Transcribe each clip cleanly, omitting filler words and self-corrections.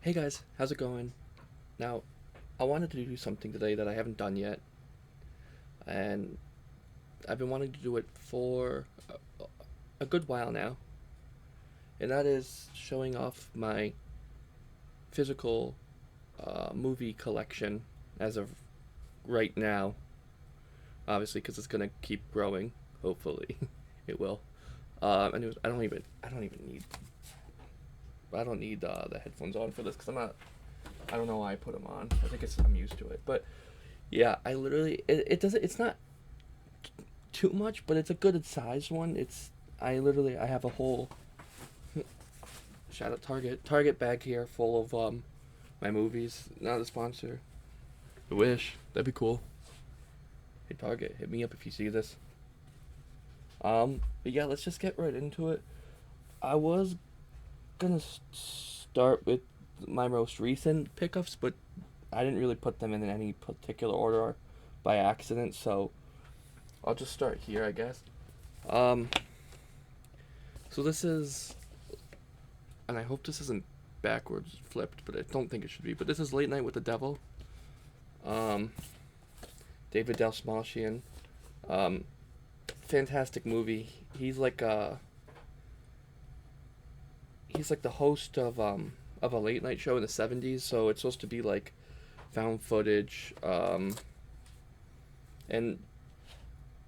Hey guys, how's it going? Now, I wanted to do something today that I haven't done yet, and I've been wanting to do it for a good while now, and that is showing off my physical movie collection as of right now. Obviously, because it's gonna keep growing. Hopefully, it will. Anyways, I don't need the headphones on for this because I'm not. I don't know why I put them on. I think I'm used to it, but yeah, I literally it doesn't. It's not too much, but it's a good sized one. I have a whole shout out Target bag here full of my movies. Not a sponsor. I wish that'd be cool. Hey Target, hit me up if you see this. But yeah, let's just get right into it. I was gonna start with my most recent pickups, but I didn't really put them in any particular order by accident, so I'll just start here, I guess. Um, so this is, and I hope this isn't backwards flipped, but I don't think it should be. But this is Late Night with the Devil. Um, David Dalsmashian. Um, Fantastic movie. He's like the host of a late night show in the '70s, so it's supposed to be like found footage. And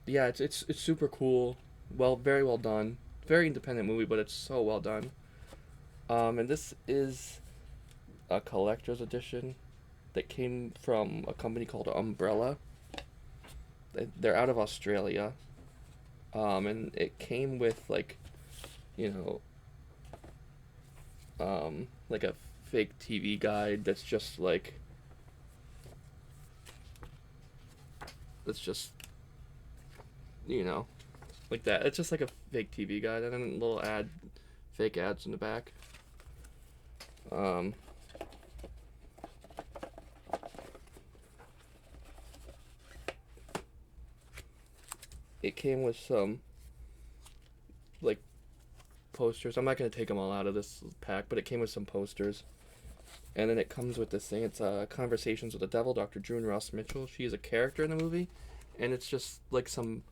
yeah, it's super cool. Well, very well done. Very independent movie, but it's so well done. And this is a collector's edition that came from a company called Umbrella. They're out of Australia. And it came with you know, like a fake TV guide that's just you know like that. It's just like a fake TV guide and then a little fake ads in the back. Um, it came with some like posters. I'm not gonna take them all out of this pack, but it came with some posters. And then it comes with this thing. It's Conversations with the Devil, Dr. June Ross Mitchell. She is a character in the movie, and it's just like some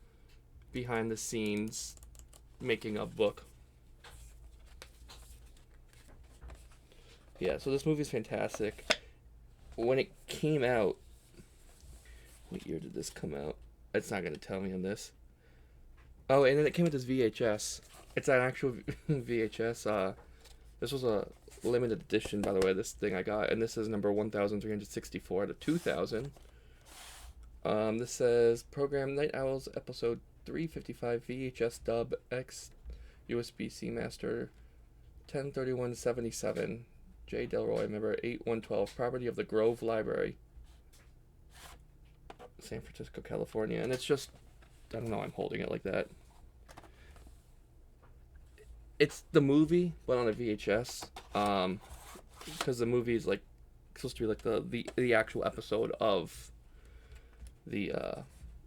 behind the scenes making of book. Yeah, so this movie's fantastic. When it came out, what year did this come out? It's not gonna tell me on this. Oh, and then it came with this VHS. It's an actual VHS. This was a limited edition, by the way. This thing I got, and this is number 1,364 out of 2,000. This says program Night Owls episode 355 VHS dub X USB C master 103177 J. Delroy, member 8112, property of the Grove Library, San Francisco, California. And it's just, I don't know, I'm holding it like that. It's the movie, but on a VHS. Because the movie is like supposed to be like the actual episode the uh,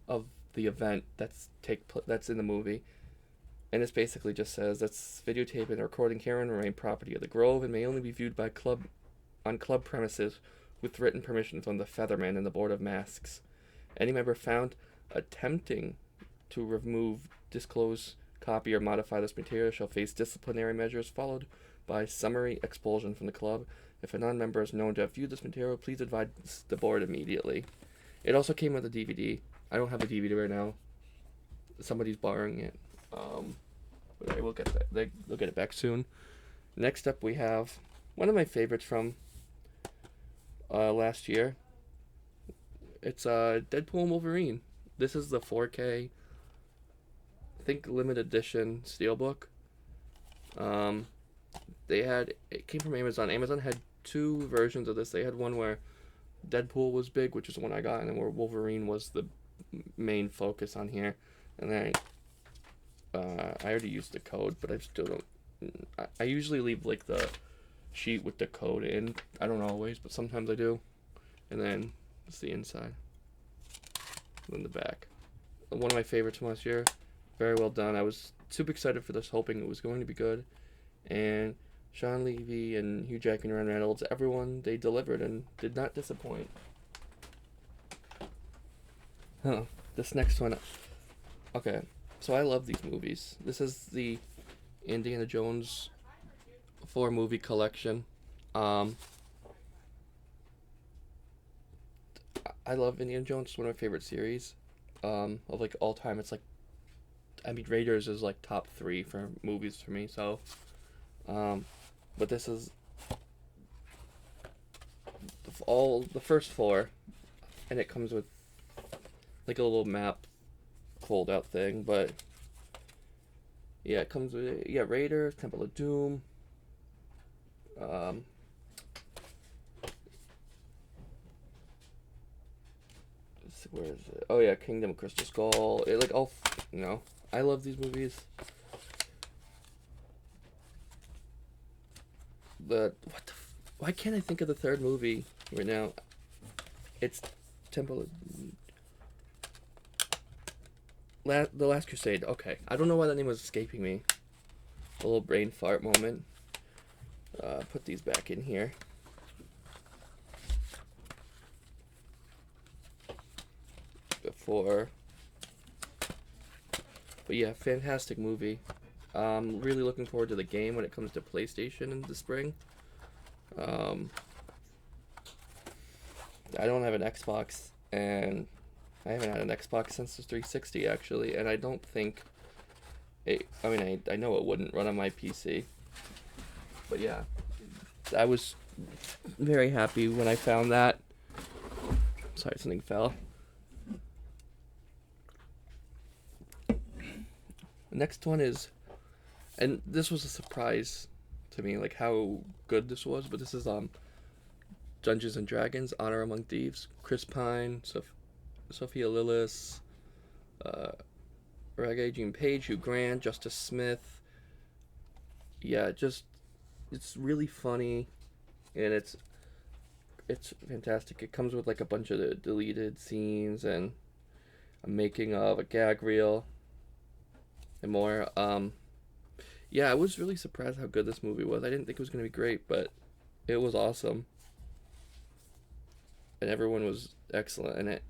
of the event that's in the movie, and this basically just says that's videotape and recording herein remain property of the Grove and may only be viewed by club on club premises with written permission from the Featherman and the Board of Masks. Any member found attempting to remove, disclose, copy, or modify this material shall face disciplinary measures followed by summary expulsion from the club. If a non-member is known to have viewed this material, please advise the board immediately. It also came with a DVD. I don't have a DVD right now. Somebody's borrowing it. But I will get that. They'll get it back soon. Next up, we have one of my favorites from last year. It's Deadpool and Wolverine. This is the 4K, I think, limited edition steelbook. It came from Amazon. Amazon had two versions of this. They had one where Deadpool was big, which is the one I got, and then where Wolverine was the main focus on here. And then I already used the code, but I still don't. I usually leave like the sheet with the code in. I don't always, but sometimes I do. And then it's the inside, and then the back. One of my favorites from last year. Very well done. I was super excited for this, hoping it was going to be good. And Sean Levy and Hugh Jackman and Ryan Reynolds, everyone, they delivered and did not disappoint. Huh. This next one. Okay. So I love these movies. This is the Indiana Jones 4 movie collection. Um, I love Indiana Jones. It's one of my favorite series. Of like all time. It's like, I mean, Raiders is like top 3 for movies for me. So, but this is all the first 4, and it comes with like a little map fold out thing. But yeah, it comes with Raiders, Temple of Doom. Um, where is it? Oh yeah, Kingdom of Crystal Skull. It, like all, I love these movies. But why can't I think of the third movie right now? It's Temple of The Last Crusade. Okay, I don't know why that name was escaping me. A little brain fart moment. Put these back in here. Before. But yeah, fantastic movie. Really looking forward to the game when it comes to PlayStation in the spring. I don't have an Xbox, and I haven't had an Xbox since the 360 actually, and I don't think I know it wouldn't run on my PC. But yeah, I was very happy when I found that. Sorry, something fell. The next one is, and this was a surprise to me, like how good this was. But this is Dungeons and Dragons: Honor Among Thieves. Chris Pine, Sophia Lillis, Regé-Jean Page, Hugh Grant, Justice Smith. Yeah, it's really funny, and it's fantastic. It comes with like a bunch of the deleted scenes and a making of, a gag reel, and more. Yeah, I was really surprised how good this movie was. I didn't think it was gonna be great, but it was awesome, and everyone was excellent in it.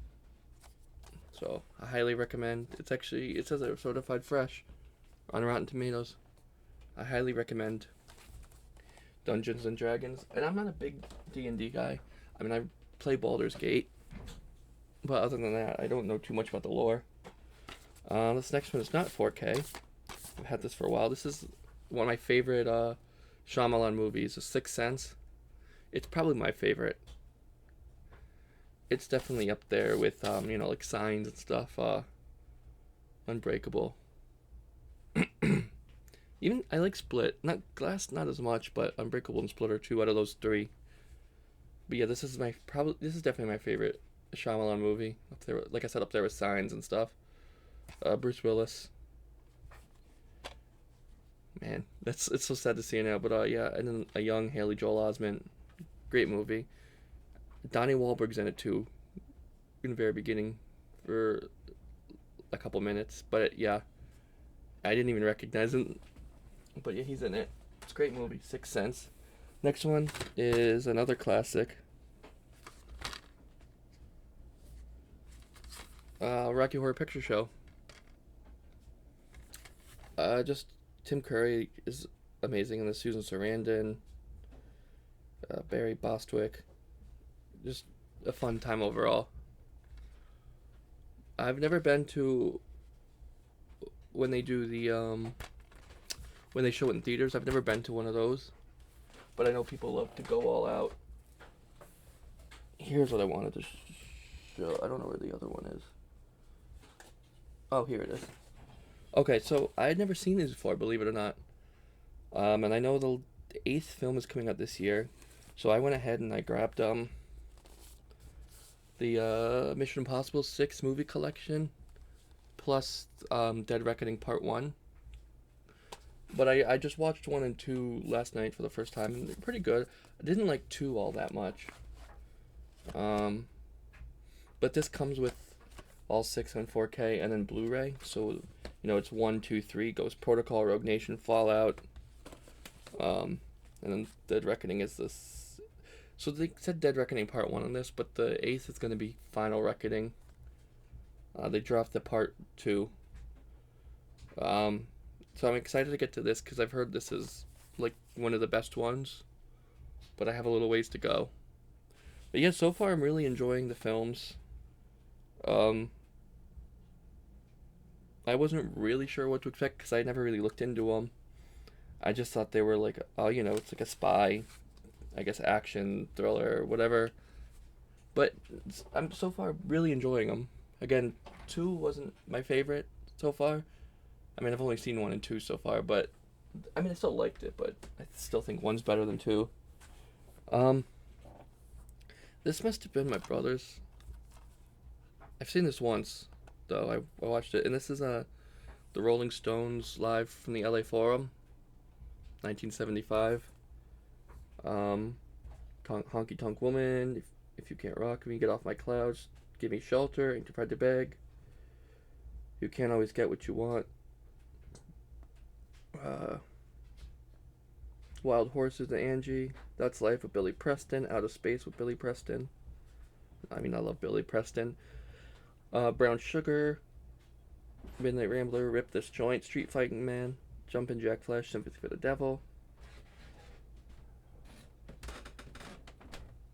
So I highly recommend. It says it's certified fresh on Rotten Tomatoes. I highly recommend Dungeons and Dragons. And I'm not a big D&D guy. I mean, I play Baldur's Gate, but other than that, I don't know too much about the lore. This next one is not 4K. I've had this for a while. This is one of my favorite Shyamalan movies, The Sixth Sense. It's probably my favorite. It's definitely up there with like Signs and stuff. Unbreakable. Even I like Split. Not Glass, not as much, but Unbreakable and Split are 2 out of those 3. But yeah, this is definitely my favorite Shyamalan movie. Up there, like I said, up there with Signs and stuff. Bruce Willis. Man, it's so sad to see now. But yeah, and then a young Haley Joel Osment. Great movie. Donnie Wahlberg's in it too, in the very beginning, for a couple minutes. But yeah, I didn't even recognize him. But yeah, he's in it. It's a great movie, Sixth Sense. Next one is another classic. Rocky Horror Picture Show. Just Tim Curry is amazing in this. Susan Sarandon, Barry Bostwick. Just a fun time overall. I've never been to when they do the when they show it in theaters. I've never been to one of those, but I know people love to go all out. Here's what I wanted to show. I don't know where the other one is. Oh, here it is. Okay, so I had never seen these before, believe it or not. And I know the 8th film is coming out this year, so I went ahead and I grabbed the Mission Impossible 6 movie collection, plus Dead Reckoning Part 1. But I just watched 1 and 2 last night for the first time, and they're pretty good. I didn't like 2 all that much. But this comes with all 6 on 4K and then Blu-ray, so it's 1, 2, 3, Ghost Protocol, Rogue Nation, Fallout, and then Dead Reckoning is this. So they said Dead Reckoning Part 1 on this, but the 8th is going to be Final Reckoning. They dropped the Part 2. So I'm excited to get to this because I've heard this is like one of the best ones, but I have a little ways to go. But yeah, so far I'm really enjoying the films. Um, I wasn't really sure what to expect because I never really looked into them. I just thought they were like, oh, it's like a spy, I guess, action, thriller, whatever. But I'm so far really enjoying them. Again, 2 wasn't my favorite so far. I mean, I've only seen 1 and 2 so far, but I mean, I still liked it, but I still think 1's better than 2. Um, this must have been my brother's. I've seen this once, though. I watched it, and this is the Rolling Stones live from the LA Forum, 1975. Honky Tonk Woman, if you can't rock me, get off my clouds, give me shelter, ain't too proud to beg. You can't always get what you want. Wild Horses and Angie, That's Life with Billy Preston, Out of Space with Billy Preston. I mean, I love Billy Preston. Brown Sugar, Midnight Rambler, Rip This Joint, Street Fighting Man, Jumpin' Jack Flash, Sympathy for the Devil.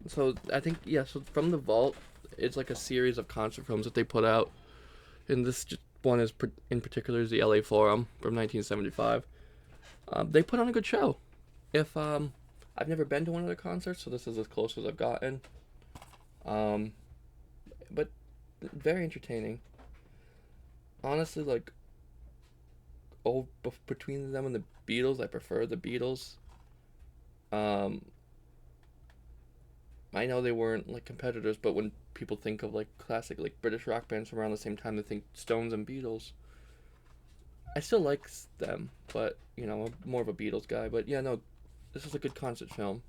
So I think, so From the Vault, it's like a series of concert films that they put out, and this one is in particular is the LA Forum from 1975. They put on a good show. If I've never been to one of their concerts, so this is as close as I've gotten. But very entertaining. Honestly, like, between them and the Beatles, I prefer the Beatles. I know they weren't like competitors, but when people think of like classic like British rock bands from around the same time, they think Stones and Beatles. I still like them, but I'm more of a Beatles guy. But yeah, no, this is a good concert film.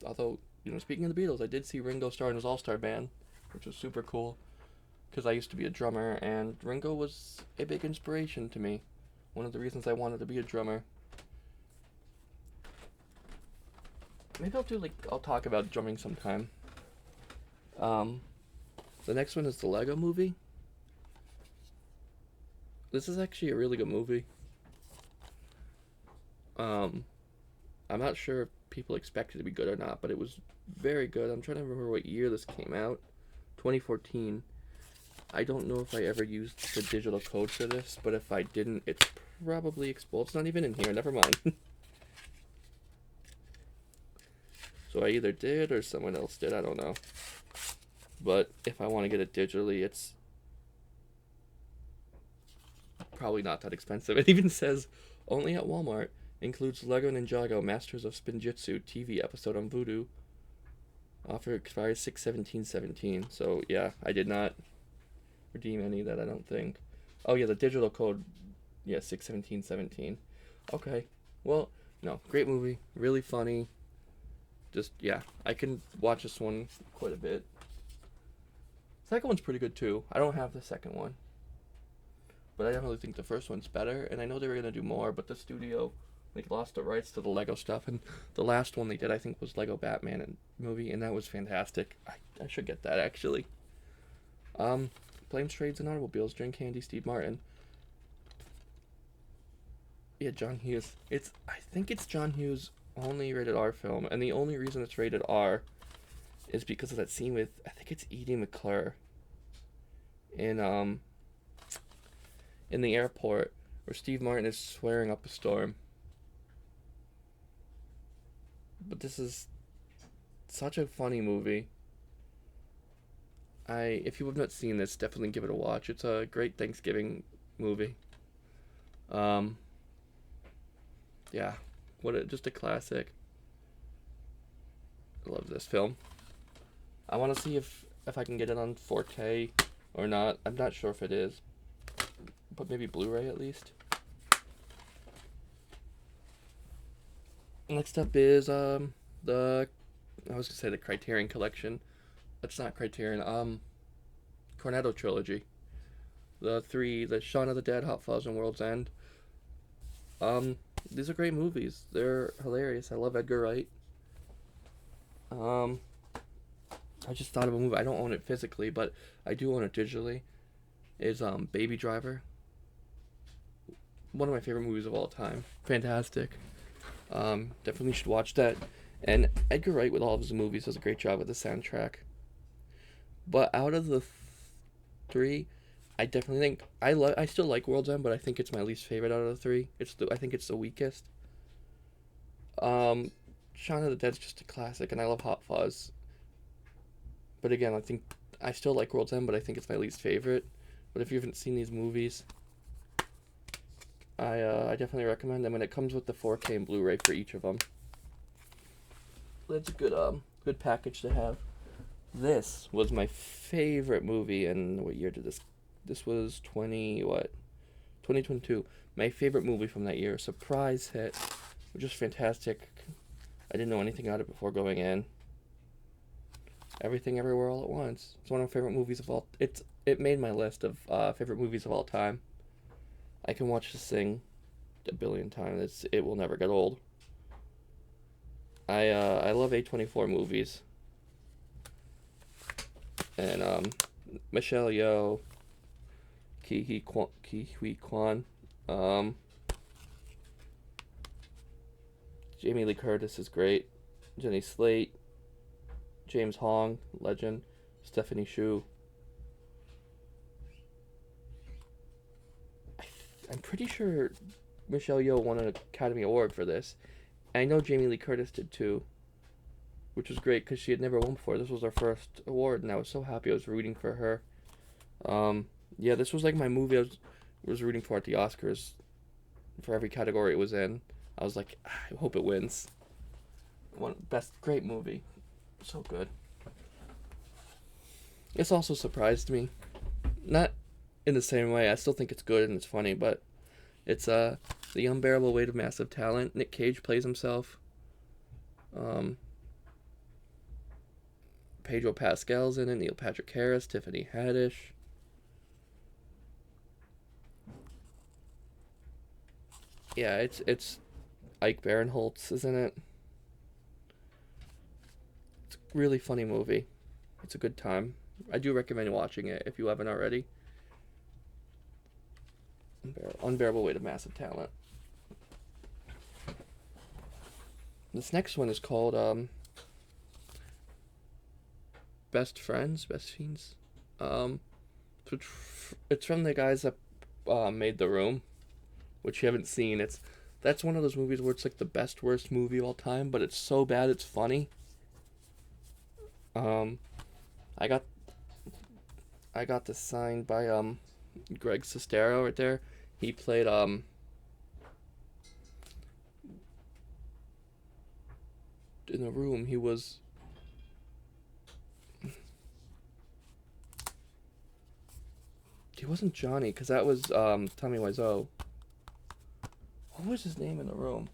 Although, speaking of the Beatles, I did see Ringo star in his All-Star Band, which was super cool, because I used to be a drummer, and Ringo was a big inspiration to me. One of the reasons I wanted to be a drummer. Maybe I'll talk about drumming sometime. The next one is the Lego Movie. This is actually a really good movie. I'm not sure if people expect it to be good or not, but it was very good. I'm trying to remember what year this came out. 2014. I don't know if I ever used the digital code for this, but if I didn't, it's probably exposed. It's not even in here. Never mind. So I either did or someone else did. I don't know. But if I want to get it digitally, it's probably not that expensive. It even says only at Walmart. Includes Lego Ninjago Masters of Spinjitzu TV episode on Vudu. Offer expires 6/17/17. So yeah, I did not redeem any of that, I don't think. Oh yeah, the digital code. Yeah, 6/17/17. Okay. Well, no, great movie. Really funny. Just, yeah, I can watch this one quite a bit. Second one's pretty good too. I don't have the second one, but I definitely think the first one's better. And I know they were gonna do more, but the studio lost the rights to the Lego stuff. And the last one they did, I think, was Lego Batman and movie, and that was fantastic. I should get that actually. Planes, Trades, and Automobiles. Drink Candy. Steve Martin. Yeah, John Hughes. I think it's John Hughes' only rated R film, and the only reason it's rated R is because of that scene with, I think it's Edie McClure in the airport where Steve Martin is swearing up a storm. But this is such a funny movie. If you have not seen this, definitely give it a watch. It's a great Thanksgiving movie. Yeah, just a classic. I love this film. I want to see if I can get it on 4K or not. I'm not sure if it is, but maybe Blu-ray at least. Next up is I was gonna say the Criterion Collection. That's not Criterion. Cornetto trilogy. The Shaun of the Dead, Hot Fuzz, and World's End. These are great movies. They're hilarious. I love Edgar Wright. Um, I just thought of a movie. I don't own it physically, but I do own it digitally. Is Baby Driver. One of my favorite movies of all time. Fantastic. Definitely should watch that. And Edgar Wright with all of his movies does a great job with the soundtrack. But out of the three, I definitely think I still like World's End, but I think it's my least favorite out of the three. I think it's the weakest. Shaun of the Dead's just a classic, and I love Hot Fuzz. But again, I think I still like World's End, but I think it's my least favorite. But if you haven't seen these movies, I definitely recommend them, and it comes with the 4K and Blu-ray for each of them. That's a good package to have. This was my favorite movie, and what year did this? This was 2022. My favorite movie from that year, surprise hit, which was fantastic. I didn't know anything about it before going in. Everything Everywhere All at Once. It's one of my favorite movies of all. It made my list of favorite movies of all time. I can watch this thing a billion times. It will never get old. I love A24 movies. And Michelle Yeoh, Ki Hui Kwan, Jamie Lee Curtis is great. Jenny Slate, James Hong, legend, Stephanie Hsu. I'm pretty sure Michelle Yeoh won an Academy Award for this. And I know Jamie Lee Curtis did too, which was great because she had never won before. This was her first award, and I was so happy. I was rooting for her. Yeah, this was like my movie I was rooting for at the Oscars. For every category it was in, I was like, I hope it wins. Great movie, so good. This also surprised me, not in the same way. I still think it's good and it's funny, but it's The Unbearable Weight of Massive Talent. Nick Cage plays himself. Pedro Pascal's in it, Neil Patrick Harris, Tiffany Haddish. Yeah, it's Ike Barinholtz is in it. It's a really funny movie. It's a good time. I do recommend watching it if you haven't already. Unbearable Weight of Massive Talent. This next one is called Best Fiends. It's from the guys that made The Room, which you haven't seen. That's one of those movies where it's like the best worst movie of all time, but it's so bad it's funny. I got this signed by Greg Sestero right there. He played in The Room. He wasn't Johnny, because that was Tommy Wiseau. What was his name in The Room?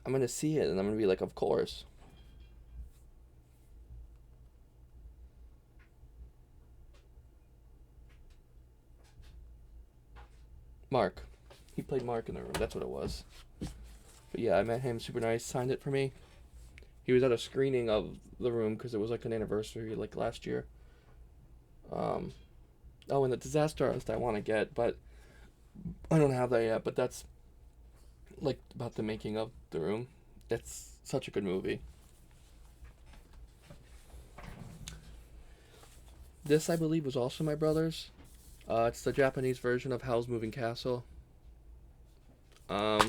I'm gonna see it and I'm gonna be like, of course. Mark. He played Mark in The Room. That's what it was. But yeah, I met him. Super nice. Signed it for me. He was at a screening of The Room because it was like an anniversary, like last year. Oh, and the Disaster Artist I want to get, but I don't have that yet. But that's like about the making of The Room. It's such a good movie. This, I believe, was also my brother's. It's the Japanese version of Howl's Moving Castle. I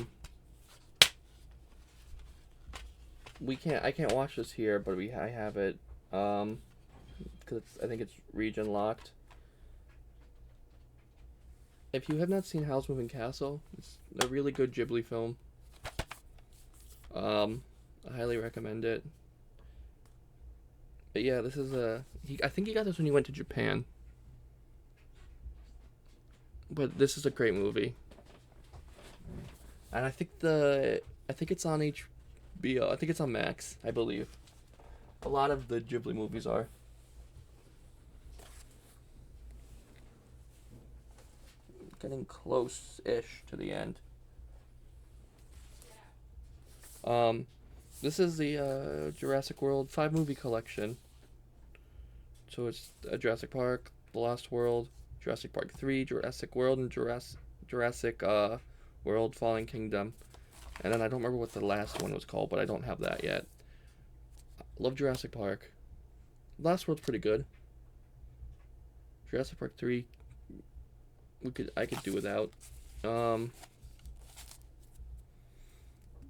can't watch this here, but I have it. Because I think it's region locked. If you have not seen Howl's Moving Castle, it's a really good Ghibli film. I highly recommend it. But yeah, this is I think he got this when he went to Japan. But this is a great movie. And I think it's on HBO. I think it's on Max, I believe. A lot of the Ghibli movies are. getting close-ish to the end. Um, this is the Jurassic World 5 movie collection. So it's Jurassic Park, The Lost World, Jurassic Park 3, Jurassic World, and Jurassic World Fallen Kingdom. And then I don't remember what the last one was called, but I don't have that yet. Love Jurassic Park. Last World's pretty good. Jurassic Park 3, I could do without. The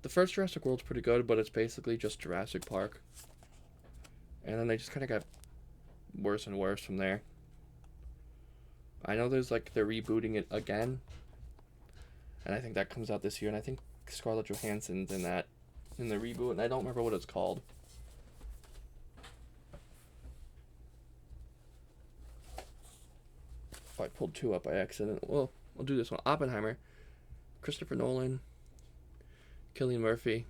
first Jurassic World's pretty good, but it's basically just Jurassic Park. And then they just kind of got worse and worse from there. I know there's like they're rebooting it again, and I think that comes out this year, and I think Scarlett Johansson's in the reboot, and I don't remember what it's called. Oh, I pulled two up by accident. Well, I'll do this one. Oppenheimer, Christopher Nolan, Cillian Murphy,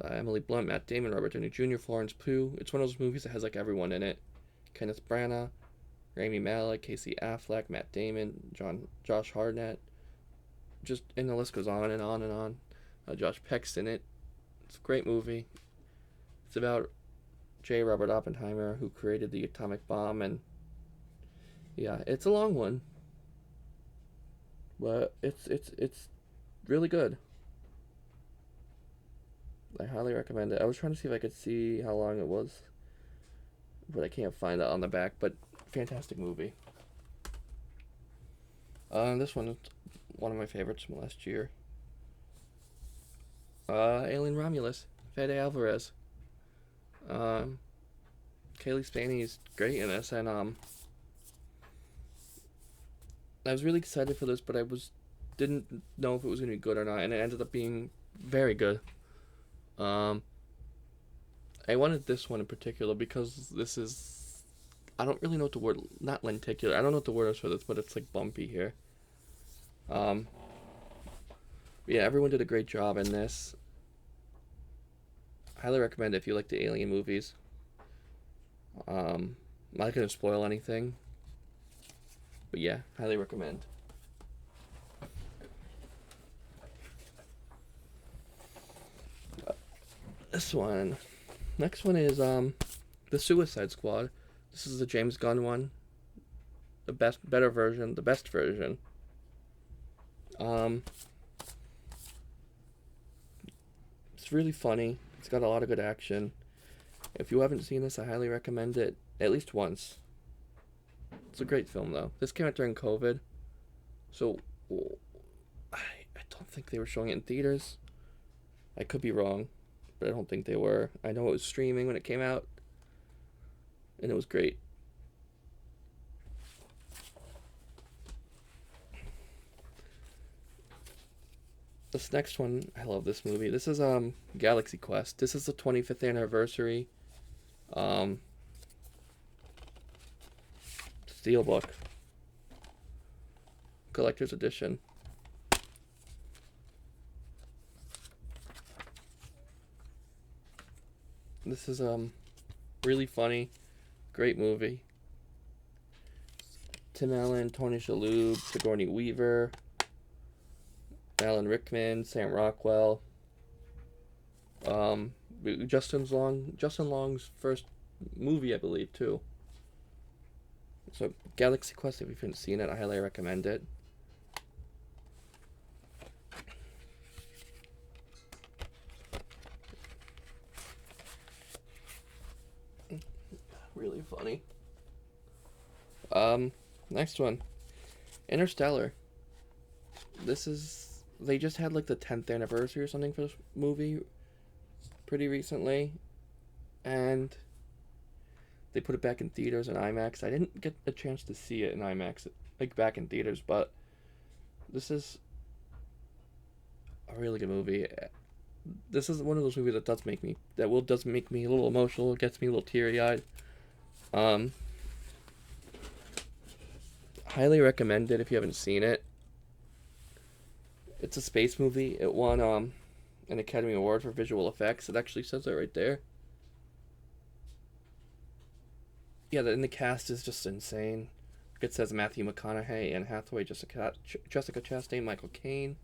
Emily Blunt, Matt Damon, Robert Downey Jr., Florence Pugh. It's one of those movies that has like everyone in it. Kenneth Branagh, Rami Malek, Casey Affleck, Matt Damon, Josh Hartnett. And the list goes on and on and on. Josh Peck's in it. It's a great movie. It's about J. Robert Oppenheimer, who created the atomic bomb, and yeah, it's a long one, but it's really good. I highly recommend it. I was trying to see if I could see how long it was, but I can't find that on the back. But fantastic movie. This one is one of my favorites from last year. Alien Romulus, Fede Alvarez. Kaylee Spaney is great in this, and I was really excited for this, but didn't know if it was gonna be good or not, and it ended up being very good. I wanted this one in particular because this is, I don't really know what the word, not lenticular, I don't know what the word is for this, but it's like bumpy here. Yeah, everyone did a great job in this. Highly recommend it if you like the Alien movies. I'm not gonna spoil anything, but yeah, highly recommend. This one, next one is the Suicide Squad. This is the James Gunn one, the best version. It's really funny. It's got a lot of good action. If you haven't seen this, I highly recommend it at least once. It's a great film, though. This came out during COVID, so I don't think they were showing it in theaters. I could be wrong, but I don't think they were. I know it was streaming when it came out, and it was great. This next one, I love this movie. This is Galaxy Quest. This is the 25th anniversary Steelbook collector's edition. This is really funny, great movie. Tim Allen, Tony Shalhoub, Sigourney Weaver, Alan Rickman, Sam Rockwell. Justin Long's first movie, I believe, too. So, Galaxy Quest, if you haven't seen it, I highly recommend it. Really funny. Next one. Interstellar. They just had like the 10th anniversary or something for this movie pretty recently, and they put it back in theaters and IMAX. I didn't get a chance to see it in IMAX, like back in theaters, but this is a really good movie. This is one of those movies that does make me a little emotional. It gets me a little teary-eyed. Highly recommend it if you haven't seen it. It's a space movie. It won an Academy Award for visual effects. It actually says that right there. Yeah, and the cast is just insane. It says Matthew McConaughey, Anne Hathaway, Jessica Chastain, Michael Caine.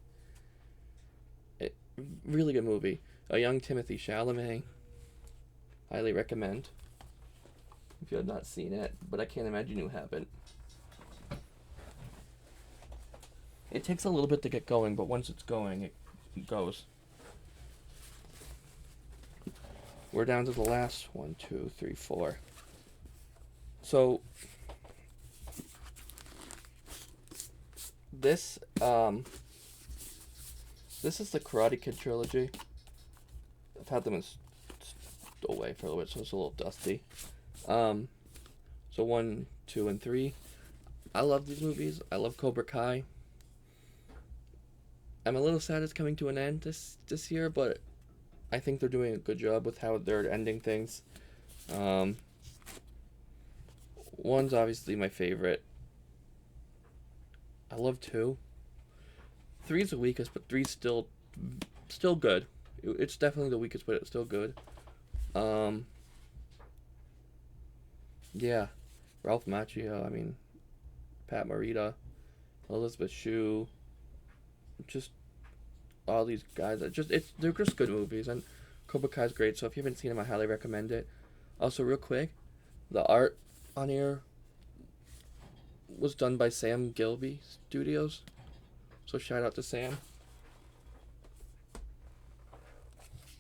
Really good movie. A young Timothy Chalamet. Highly recommend. If you have not seen it, but I can't imagine you haven't. It takes a little bit to get going, but once it's going, it goes. We're down to the last 1, 2, 3, 4. So this is the Karate Kid trilogy. I've had them away for a little bit, so it's a little dusty. So 1, 2, and 3. I love these movies. I love Cobra Kai. I'm a little sad it's coming to an end this year, but I think they're doing a good job with how they're ending things. One's obviously my favorite. I love 2. 3's the weakest, but 3's still good. It's definitely the weakest, but it's still good. Yeah, Ralph Macchio. I mean, Pat Morita, Elizabeth Shue. Just all these guys. They're just good movies, and Cobra Kai's great. So if you haven't seen them, I highly recommend it. Also, real quick, the art on here was done by Sam Gilby Studios. So shout out to Sam.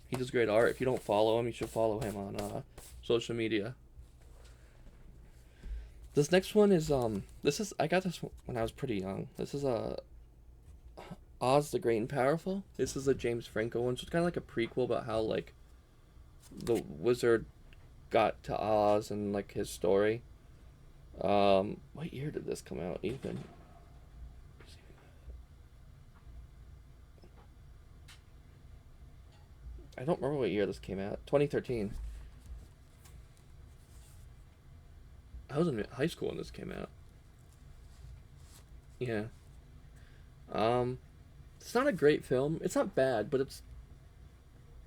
He does great art. If you don't follow him, you should follow him on social media. This next one is I got this when I was pretty young. This is Oz the Great and Powerful. This is a James Franco one, so it's kind of like a prequel about how like the wizard got to Oz and like his story. What year did this come out even? I don't remember what year this came out. 2013. I was in high school when this came out. Yeah. It's not a great film. It's not bad, but it's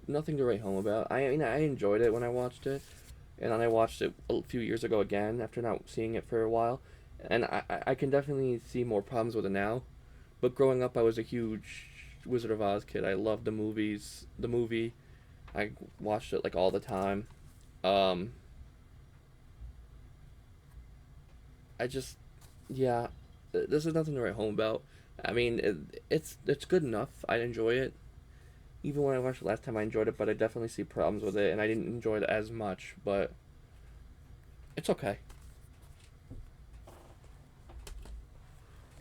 nothing to write home about. I mean, I enjoyed it when I watched it, and then I watched it a few years ago again after not seeing it for a while, and I can definitely see more problems with it now. But growing up, I was a huge Wizard of Oz kid. I loved the movie. I watched it like all the time. Yeah, this is nothing to write home about. I mean, it's good enough. I enjoy it. Even when I watched it last time, I enjoyed it, but I definitely see problems with it, and I didn't enjoy it as much, but it's okay.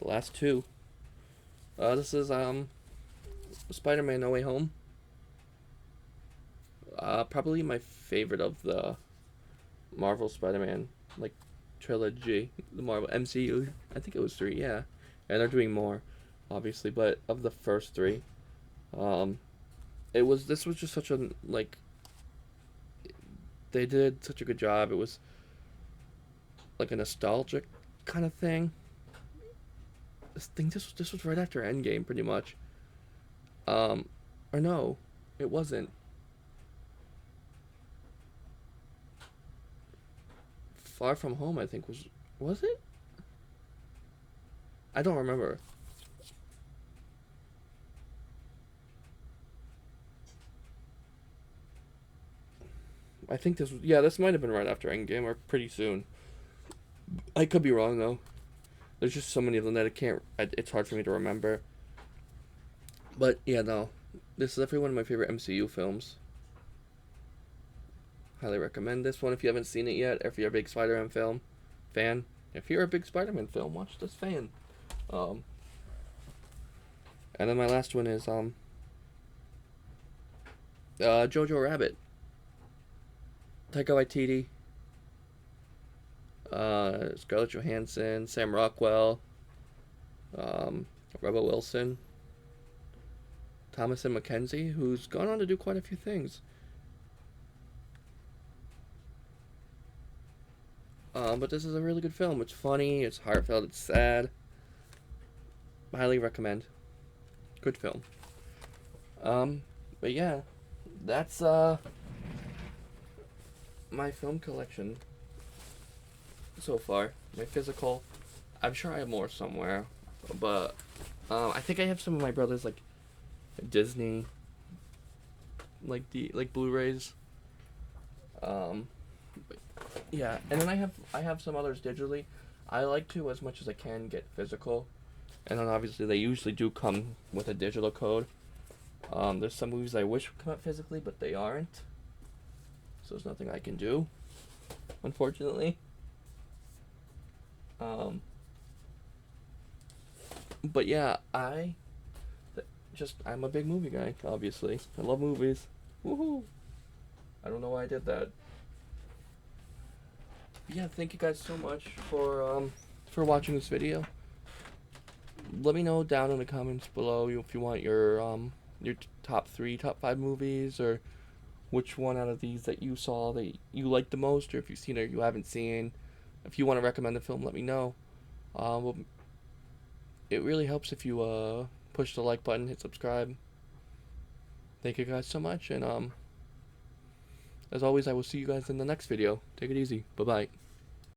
The last 2. This is Spider-Man No Way Home. Probably my favorite of the Marvel Spider-Man like trilogy, the Marvel MCU. I think it was 3, yeah, and they're doing more, obviously. But of the first 3, this was just such a like. They did such a good job. It was like a nostalgic kind of thing. This was right after Endgame, pretty much. Or no, it wasn't. Far From Home, I think was it? I don't remember. I think this might have been right after Endgame or pretty soon. I could be wrong though. There's just so many of them that it's hard for me to remember. But yeah, no, this is definitely one of my favorite MCU films. Highly recommend this one if you haven't seen it yet. If you're a big Spider-Man fan, if you're a big Spider-Man film, watch this fan. And then my last one is Jojo Rabbit. Taika Waititi, Scarlett Johansson, Sam Rockwell, Rebel Wilson, Thomasin McKenzie, who's gone on to do quite a few things. But this is a really good film. It's funny, it's heartfelt, it's sad. Highly recommend. Good film. But yeah, that's my film collection so far. My physical I'm sure I have more somewhere, but I think I have some of my brother's like Disney, like Blu-rays. Um, yeah, and then I have some others digitally. I like to, as much as I can, get physical, and then obviously they usually do come with a digital code. There's some movies I wish would come out physically, but they aren't. So there's nothing I can do, unfortunately. Um, but yeah, I'm a big movie guy. Obviously, I love movies. Woohoo! I don't know why I did that. Yeah, thank you guys so much for watching this video. Let me know down in the comments below if you want your top 3, top 5 movies, or which one out of these that you saw that you liked the most, or if you've seen it or you haven't seen. If you want to recommend the film, let me know. Well, it really helps if you push the like button, hit subscribe. Thank you guys so much, and as always, I will see you guys in the next video. Take it easy. Bye bye.